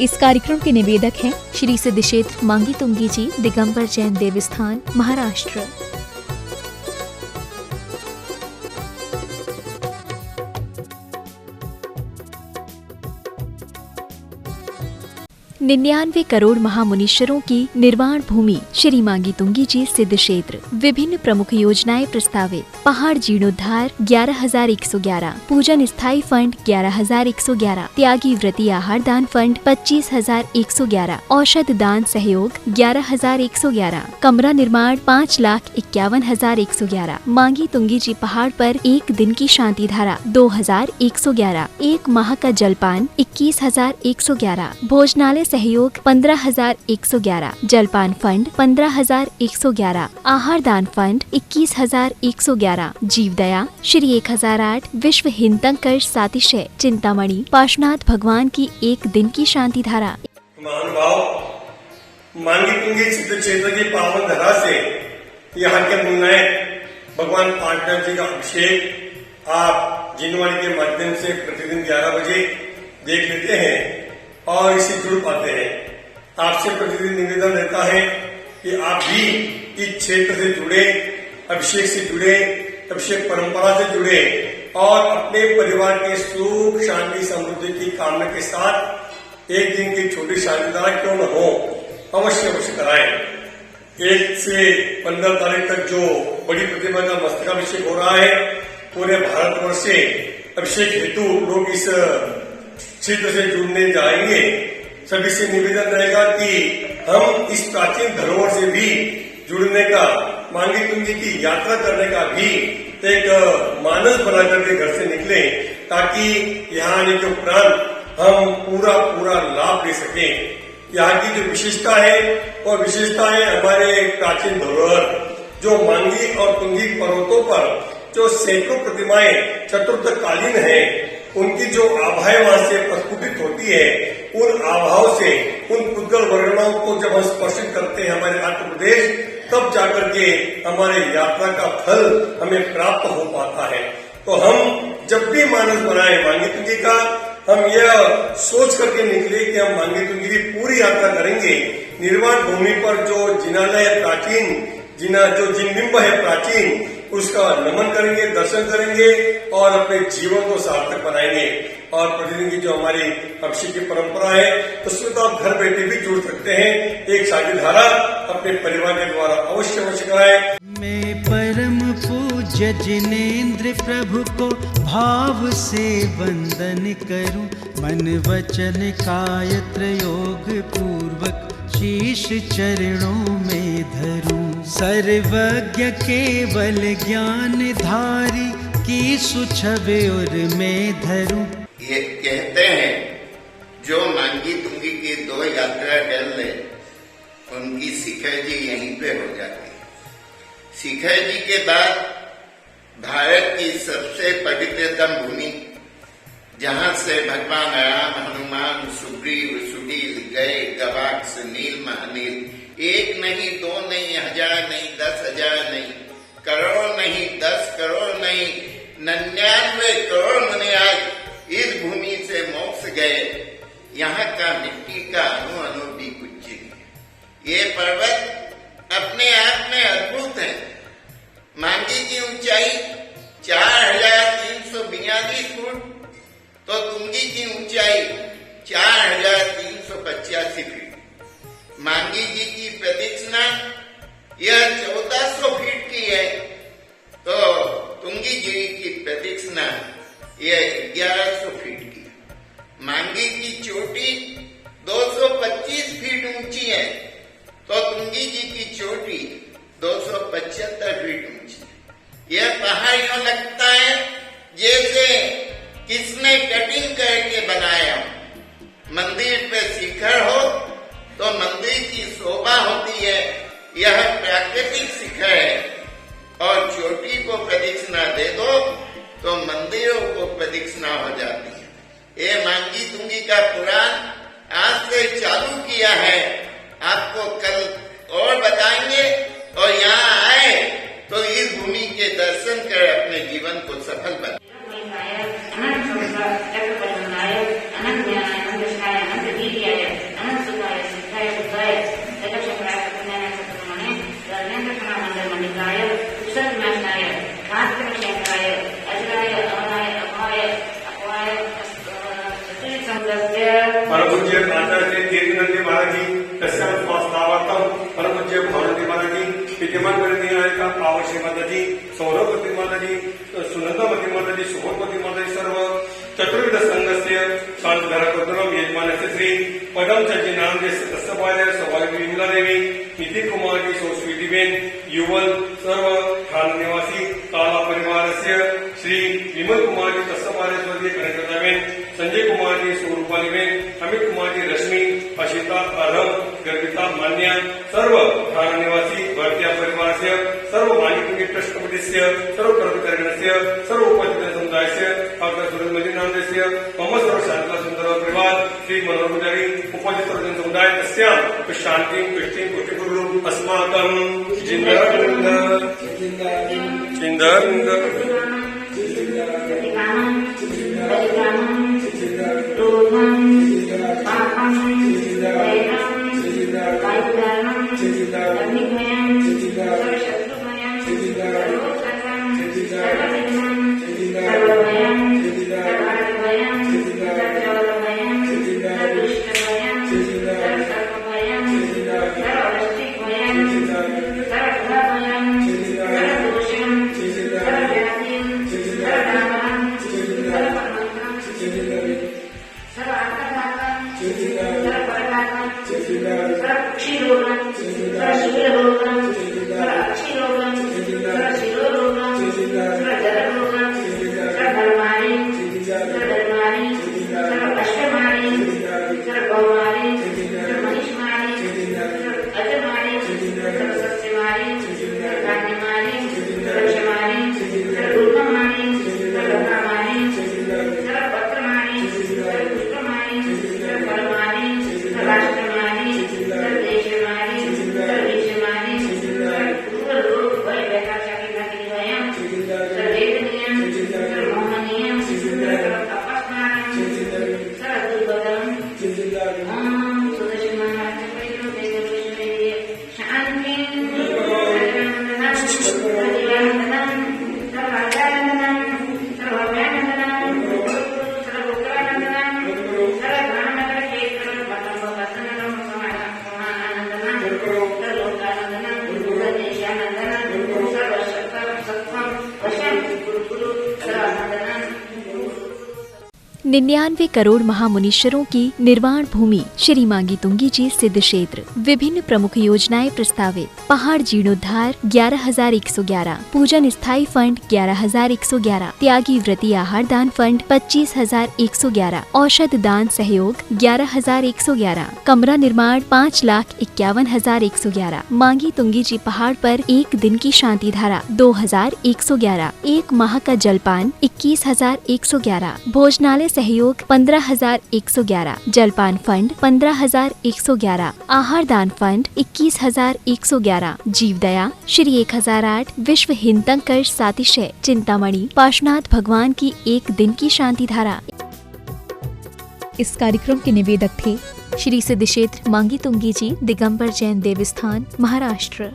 इस कार्यक्रम के निवेदक हैं श्री सिद्ध क्षेत्र मांगी तुंगी जी, दिगंबर जैन देवस्थान, महाराष्ट्र। 99 करोड़ महामुनीश्वरों की निर्वाण भूमि श्री मांगी तुंगी जी सिद्ध क्षेत्र। विभिन्न प्रमुख योजनाएं प्रस्तावित। पहाड़ जीर्णोद्धार 11,111, पूजन स्थायी फंड 11,111, त्यागी व्रती आहार दान फंड 25,111, औषध दान सहयोग 11,111, कमरा निर्माण 5,51,111, मांगी तुंगी जी पहाड़ पर एक दिन की शांति धारा 2,111, एक माह का जलपान 21,111, भोजनालय सहयोग 15,111, जलपान फंड 15,111, आहार दान फंड 21,111, जीवदया श्री 1008, विश्व हिंतंकर सातिशय चिंतामणि पार्श्वनाथ भगवान की एक दिन की शांति धारा। महानुभाव, मांगी तुंगी सिद्ध क्षेत्र की पावन धरा से यहाँ के मुन्नायक भगवान पांचनाथ जी का अभिषेक आप जिनवाणी के माध्यम से प्रतिदिन 11 बजे देख लेते हैं और इससे जुड़ पाते हैं। आपसे प्रतिदिन निवेदन रहता है कि आप भी इस क्षेत्र से जुड़े, अभिषेक से जुड़े, अभिषेक परंपरा से जुड़े और अपने परिवार के सुख शांति समृद्धि की कामना के साथ एक दिन की छोटी शांति धारा क्यों न हो, अवश्य कराएं। 1 से 15 तारीख तक जो बड़ी प्रतिमा का मस्तकाभिषेक हो रहा है, पूरे भारतवर्ष से अभिषेक हेतु लोग इस क्षेत्र से जुड़ने जाएंगे। सभी से निवेदन रहेगा कि हम इस प्राचीन धरोहर से भी जुड़ने का, मांगी तुंगी की यात्रा करने का भी एक मानस बना करके घर से निकले, ताकि यहाँ आने के उपरांत हम पूरा लाभ ले सकें। यहाँ की जो विशेषता है और विशेषता है हमारे प्राचीन धरोहर, जो मांगी और तुंगी पर्वतों पर जो सैकड़ों प्रतिमाएं चतुर्थकालीन है, उनकी जो आभाएं वहां से प्रस्फुटित होती है, उन आभाओं से, उन पुद्गल वर्णनाओं को जब हम स्पर्शित करते हैं हमारे आंध्र प्रदेश, तब जाकर के हमारे यात्रा का फल हमें प्राप्त हो पाता है। तो हम जब भी मानस बनाए मांगी तुंगी का, हम यह सोच करके निकले कि हम मांगी तुंगी की पूरी यात्रा करेंगे। निर्वाण भूमि पर जो जिनालय प्राचीन, जो जिनबिंब है प्राचीन, उसका नमन करेंगे, दर्शन करेंगे और अपने जीवन को सार्थक बनाएंगे। और प्रतिदिन की जो हमारी अभिषेक की परंपरा है, उसमें तो आप घर बैठे भी जुड़ सकते हैं। एक शांति धारा अपने परिवार के द्वारा अवश्य कराएं। मैं परम पूज्य जिनेन्द्र प्रभु को भाव से वंदन करूं, मन वचन काय त्रयोग पूर्वक शीश चरणों में धरूं। सर्वज्ञ केवल ज्ञान धारी की सुछवे और मैं धरूं। ये कहते हैं जो मांगी तुंगी की 2 यात्रा कर ले, उनकी शिखर जी यहीं पे हो जाती है। शिखर जी के बाद भारत की सबसे पवित्रतम भूमि, जहां से भगवान राम, हनुमान, सुग्रीव, सुनील गए, गवाक्ष, नील, महानील, 1 नहीं, 2 नहीं, 1000 नहीं, 10,000 नहीं, करोड़ नहीं, 10 करोड़ नहीं, 99 करोड़ मुनि आज इस भूमि से मोक्ष गए। यहाँ का मिट्टी का अणु अणु भी कुछ नहीं। ये पर्वत अपने आप में अद्भुत है। मांगी की ऊंचाई 4,342 फुट, तो तुंगी की ऊंचाई 4,385 फीट। मांगी जी की प्रदक्षिणा यह 1400 फीट की है, तो तुंगी जी की प्रदक्षिणा यह 1100 फीट की। मांगी की चोटी 225 फीट ऊंची है, तो तुंगी जी की चोटी 275 फीट ऊंची है। यह पहाड़ यूं लगता है जैसे किसने कटिंग करके बनाया। मंदिर पे शिखर हो तो मंदिर की शोभा होती है, यह प्राकृतिक शिखर है। और चोटी को प्रदक्षिणा दे दो तो मंदिरों को प्रदक्षिणा हो जाती है। ये मांगी तुंगी का पुराण आज से चालू किया है, आपको कल और बताएंगे। और यहाँ आए तो इस भूमि के दर्शन कर अपने जीवन को सफल बनाए। अनंत आचार्य श्री कीर्तिनंदी महाराज जी, तस्याम स्वास्थावार्थम परम पूज्य भावनंदी महाराज जी, विद्यमान नायका पावशी माता जी, सौरभवती माता जी, सुनंदावती माता जी, सुभोधवती माता जी, सर्व चतुर्विध संघस्य साधुधारकर्तृम यजमानस्य श्री पदम चंची नामदेश तस्सपाय सौभाग्य विमला देवी, नितिन कुमार जी, सौस्वीतिबेन, युवल सर्व ठाण निवासी ताला परिवारस्य श्री विमल कुमार जी तस्सपाय स्वर्गीय कनकदाबेन, संजय कुमार जी, स्वरूपालीबेन, अमित कुमार जी, रश्मी, अशिता, अरम, गर्भिता, मान्या सर्व ठाण निवासी भारतीय परिवारस्य सर्व मालिक ट्रस्ट कमिटीस्य सर्व कर्मचारिणस्य सर्व उपाध्याय समुदायस्य आपल्या सुरेंद्रजी नामदेस्य मम सर्व शांतला सुंदर परिवार श्री मनोहर पुजारी उपाध्याय सर्वजन समुदाय तस्याम शांति पुष्टि पुष्टिपूर्व अस्माकं जिंदर निन्यानवे करोड़ महामुनीश्वरों की निर्वाण भूमि श्री मांगी तुंगी जी सिद्ध क्षेत्र। विभिन्न प्रमुख योजनाएं प्रस्तावित। पहाड़ जीर्णोद्धार 11,111, पूजन स्थायी फंड 11,111, त्यागी व्रती आहार दान फंड 25,111, औषध दान सहयोग 11,111, कमरा निर्माण 5,51,111। मांगी तुंगी जी पहाड़ पर एक दिन की शांति धारा 2,111, एक माह का जलपान 21,111, भोजनालय सहयोग 15,111, जलपान फंड 15,111, आहार दान फंड 21,111, जीवदया श्री 1008, विश्व हिंतंकर सातिशय चिंतामणि पार्श्वनाथ भगवान की एक दिन की शांति धारा। इस कार्यक्रम के निवेदक थे श्री सिद्ध क्षेत्र मांगी तुंगी जी दिगंबर जैन देवस्थान, महाराष्ट्र।